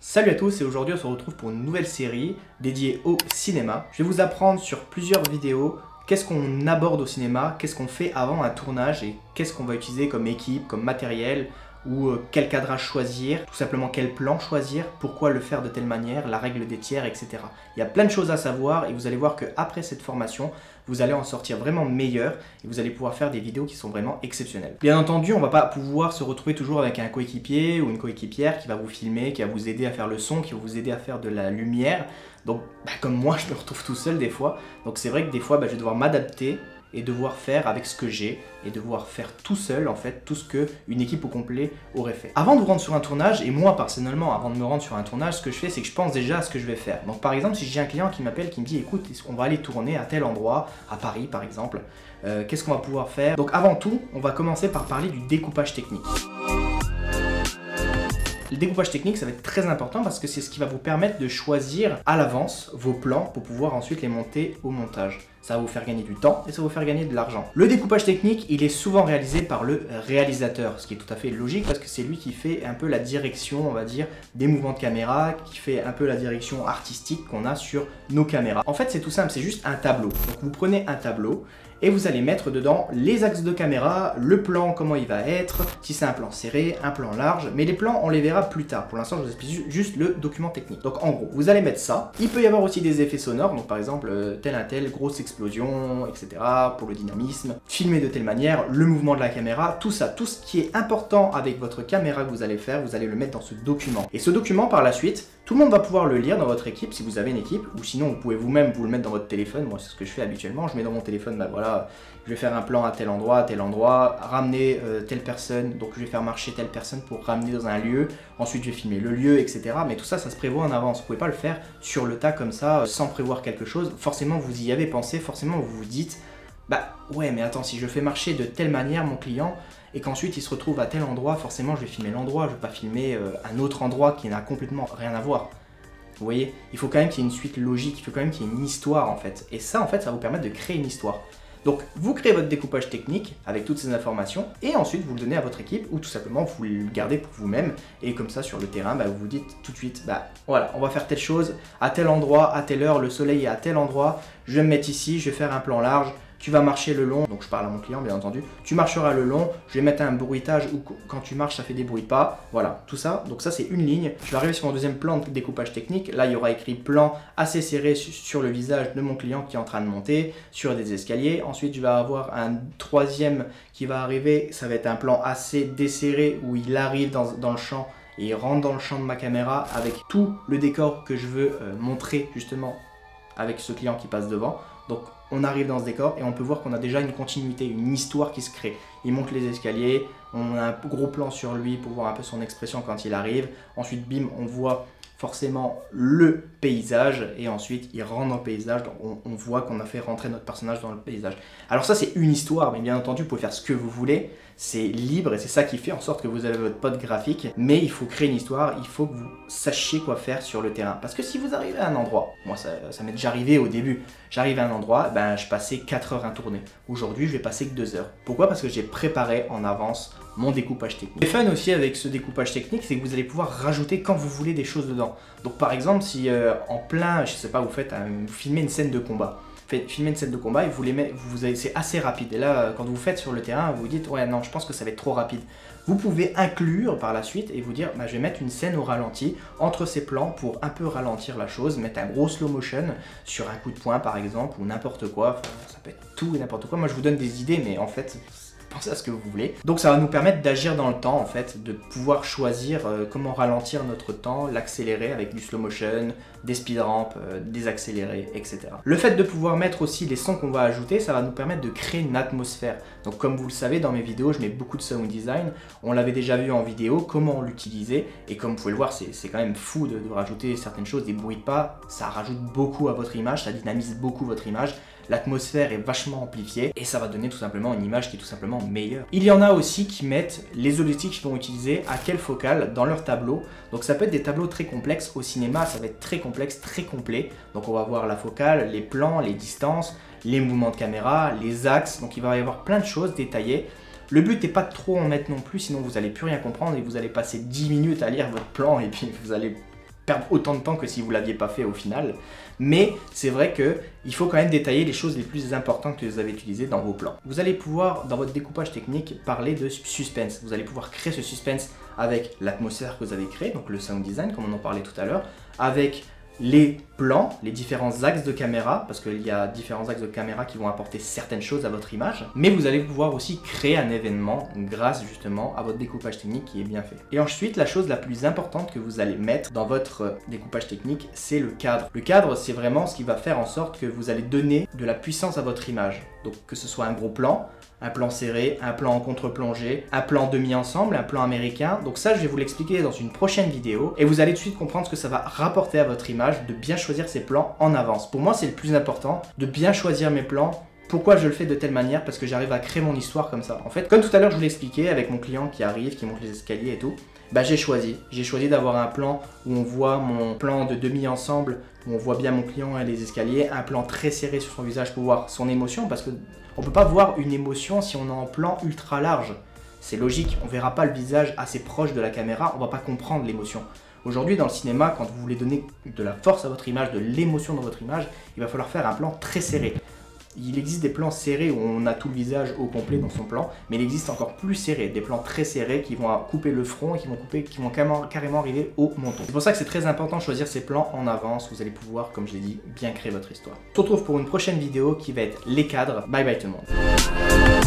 Salut à tous et aujourd'hui on se retrouve pour une nouvelle série dédiée au cinéma. Je vais vous apprendre sur plusieurs vidéos qu'est-ce qu'on aborde au cinéma, qu'est-ce qu'on fait avant un tournage et qu'est-ce qu'on va utiliser comme équipe, comme matériel ou quel cadrage choisir, tout simplement quel plan choisir, pourquoi le faire de telle manière, la règle des tiers, etc. Il y a plein de choses à savoir et vous allez voir qu'après cette formation, vous allez en sortir vraiment meilleur et vous allez pouvoir faire des vidéos qui sont vraiment exceptionnelles. Bien entendu, on ne va pas pouvoir se retrouver toujours avec un coéquipier ou une coéquipière qui va vous filmer, qui va vous aider à faire le son, qui va vous aider à faire de la lumière. Donc, comme moi, je me retrouve tout seul des fois. Donc c'est vrai que des fois, je vais devoir m'adapter et devoir faire avec ce que j'ai et devoir faire tout seul en fait tout ce qu'une équipe au complet aurait fait. Avant de vous rendre sur un tournage, et moi personnellement avant de me rendre sur un tournage, ce que je fais c'est que je pense déjà à ce que je vais faire. Donc par exemple si j'ai un client qui m'appelle qui me dit écoute on va aller tourner à tel endroit, à Paris par exemple, qu'est-ce qu'on va pouvoir faire? Donc avant tout on va commencer par parler du découpage technique. Le découpage technique, ça va être très important parce que c'est ce qui va vous permettre de choisir à l'avance vos plans pour pouvoir ensuite les monter au montage. Ça va vous faire gagner du temps et ça va vous faire gagner de l'argent. Le découpage technique, il est souvent réalisé par le réalisateur, ce qui est tout à fait logique parce que c'est lui qui fait un peu la direction, on va dire, des mouvements de caméra, qui fait un peu la direction artistique qu'on a sur nos caméras. En fait, c'est tout simple, c'est juste un tableau. Donc vous prenez un tableau et vous allez mettre dedans les axes de caméra, le plan, comment il va être, si c'est un plan serré, un plan large, mais les plans, on les verra plus tard. Pour l'instant, je vous explique juste le document technique. Donc en gros, vous allez mettre ça. Il peut y avoir aussi des effets sonores, donc par exemple, tel, grosse explosion, etc. pour le dynamisme, filmer de telle manière, le mouvement de la caméra, tout ça, tout ce qui est important avec votre caméra que vous allez faire, vous allez le mettre dans ce document. Et ce document, par la suite, tout le monde va pouvoir le lire dans votre équipe, si vous avez une équipe, ou sinon vous pouvez vous-même vous le mettre dans votre téléphone. Moi, c'est ce que je fais habituellement, je mets dans mon téléphone, voilà, je vais faire un plan à tel endroit, ramener telle personne, donc je vais faire marcher telle personne pour ramener dans un lieu, ensuite je vais filmer le lieu, etc. Mais tout ça, ça se prévoit en avance, vous pouvez pas le faire sur le tas comme ça, sans prévoir quelque chose. Forcément, vous y avez pensé, forcément vous vous dites, ouais mais attends, si je fais marcher de telle manière mon client, et qu'ensuite il se retrouve à tel endroit, forcément je vais filmer l'endroit, je vais pas filmer un autre endroit qui n'a complètement rien à voir. Vous voyez, il faut quand même qu'il y ait une suite logique, il faut quand même qu'il y ait une histoire en fait. Et ça en fait, ça va vous permettre de créer une histoire. Donc vous créez votre découpage technique avec toutes ces informations et ensuite vous le donnez à votre équipe ou tout simplement vous le gardez pour vous-même et comme ça sur le terrain vous vous dites tout de suite voilà, on va faire telle chose à tel endroit, à telle heure, le soleil est à tel endroit, je vais me mettre ici, je vais faire un plan large, tu vas marcher le long, donc je parle à mon client bien entendu, tu marcheras le long, je vais mettre un bruitage où quand tu marches ça fait des bruits de pas, voilà, tout ça, donc ça c'est une ligne. Je vais arriver sur mon deuxième plan de découpage technique, là il y aura écrit plan assez serré sur le visage de mon client qui est en train de monter, sur des escaliers, ensuite je vais avoir un troisième qui va arriver, ça va être un plan assez desserré où il arrive dans le champ et il rentre dans le champ de ma caméra avec tout le décor que je veux montrer justement avec ce client qui passe devant. Donc on arrive dans ce décor et on peut voir qu'on a déjà une continuité, une histoire qui se crée. Il monte les escaliers, on a un gros plan sur lui pour voir un peu son expression quand il arrive. Ensuite, bim, on voit forcément le paysage et ensuite il rentre dans le paysage, donc on voit qu'on a fait rentrer notre personnage dans le paysage. Alors ça c'est une histoire, mais bien entendu vous pouvez faire ce que vous voulez, c'est libre et c'est ça qui fait en sorte que vous avez votre pote graphique, mais il faut créer une histoire, il faut que vous sachiez quoi faire sur le terrain. Parce que si vous arrivez à un endroit, moi ça m'est déjà arrivé au début, j'arrive à un endroit, je passais 4 heures à tourner. Aujourd'hui je vais passer que 2 heures. Pourquoi? Parce que j'ai préparé en avance mon découpage technique. Le fun aussi avec ce découpage technique, c'est que vous allez pouvoir rajouter quand vous voulez des choses dedans. Donc par exemple, si en plein, je sais pas, vous filmez une scène de combat. Filmez une scène de combat et c'est assez rapide. Et là, quand vous faites sur le terrain, vous vous dites, ouais non, je pense que ça va être trop rapide. Vous pouvez inclure par la suite et vous dire, je vais mettre une scène au ralenti entre ces plans pour un peu ralentir la chose, mettre un gros slow motion sur un coup de poing par exemple, ou n'importe quoi. Enfin, ça peut être tout et n'importe quoi. Moi je vous donne des idées, mais en fait, pensez à ce que vous voulez. Donc ça va nous permettre d'agir dans le temps en fait, de pouvoir choisir comment ralentir notre temps, l'accélérer avec du slow motion, des speed ramps, désaccélérer, etc. Le fait de pouvoir mettre aussi les sons qu'on va ajouter, ça va nous permettre de créer une atmosphère. Donc comme vous le savez, dans mes vidéos, je mets beaucoup de sound design. On l'avait déjà vu en vidéo, comment l'utiliser. Et comme vous pouvez le voir, c'est quand même fou de rajouter certaines choses, des bruits de pas. Ça rajoute beaucoup à votre image, ça dynamise beaucoup votre image. L'atmosphère est vachement amplifiée et ça va donner tout simplement une image qui est tout simplement meilleure. Il y en a aussi qui mettent les objectifs qu'ils vont utiliser à quelle focale dans leur tableau. Donc ça peut être des tableaux très complexes. Au cinéma, ça va être très complexe, très complet. Donc on va voir la focale, les plans, les distances, les mouvements de caméra, les axes. Donc il va y avoir plein de choses détaillées. Le but n'est pas de trop en mettre non plus, sinon vous n'allez plus rien comprendre et vous allez passer 10 minutes à lire votre plan et puis vous allez perdre autant de temps que si vous l'aviez pas fait au final. Mais c'est vrai qu'il faut quand même détailler les choses les plus importantes que vous avez utilisées dans vos plans. Vous allez pouvoir, dans votre découpage technique, parler de suspense. Vous allez pouvoir créer ce suspense avec l'atmosphère que vous avez créée, donc le sound design, comme on en parlait tout à l'heure, avec les plans, les différents axes de caméra, parce qu'il y a différents axes de caméra qui vont apporter certaines choses à votre image, mais vous allez pouvoir aussi créer un événement grâce justement à votre découpage technique qui est bien fait. Et ensuite, la chose la plus importante que vous allez mettre dans votre découpage technique, c'est le cadre. Le cadre, c'est vraiment ce qui va faire en sorte que vous allez donner de la puissance à votre image. Donc que ce soit un gros plan, un plan serré, un plan en contre-plongée, un plan demi-ensemble, un plan américain. Donc ça, je vais vous l'expliquer dans une prochaine vidéo et vous allez tout de suite comprendre ce que ça va rapporter à votre image de bien choisir ses plans en avance. Pour moi, c'est le plus important de bien choisir mes plans. Pourquoi je le fais de telle manière? Parce que j'arrive à créer mon histoire comme ça. En fait, comme tout à l'heure, je vous l'ai expliqué avec mon client qui arrive, qui monte les escaliers et tout. Bah, j'ai choisi d'avoir un plan où on voit mon plan de demi-ensemble, où on voit bien mon client et les escaliers, un plan très serré sur son visage pour voir son émotion, parce que on peut pas voir une émotion si on est en plan ultra large. C'est logique, on verra pas le visage assez proche de la caméra, on va pas comprendre l'émotion. Aujourd'hui, dans le cinéma, quand vous voulez donner de la force à votre image, de l'émotion dans votre image, il va falloir faire un plan très serré. Il existe des plans serrés où on a tout le visage au complet dans son plan, mais il existe encore plus serrés, des plans très serrés qui vont couper le front et qui vont carrément arriver au menton. C'est pour ça que c'est très important de choisir ces plans en avance, vous allez pouvoir, comme je l'ai dit, bien créer votre histoire. On se retrouve pour une prochaine vidéo qui va être les cadres. Bye bye tout le monde.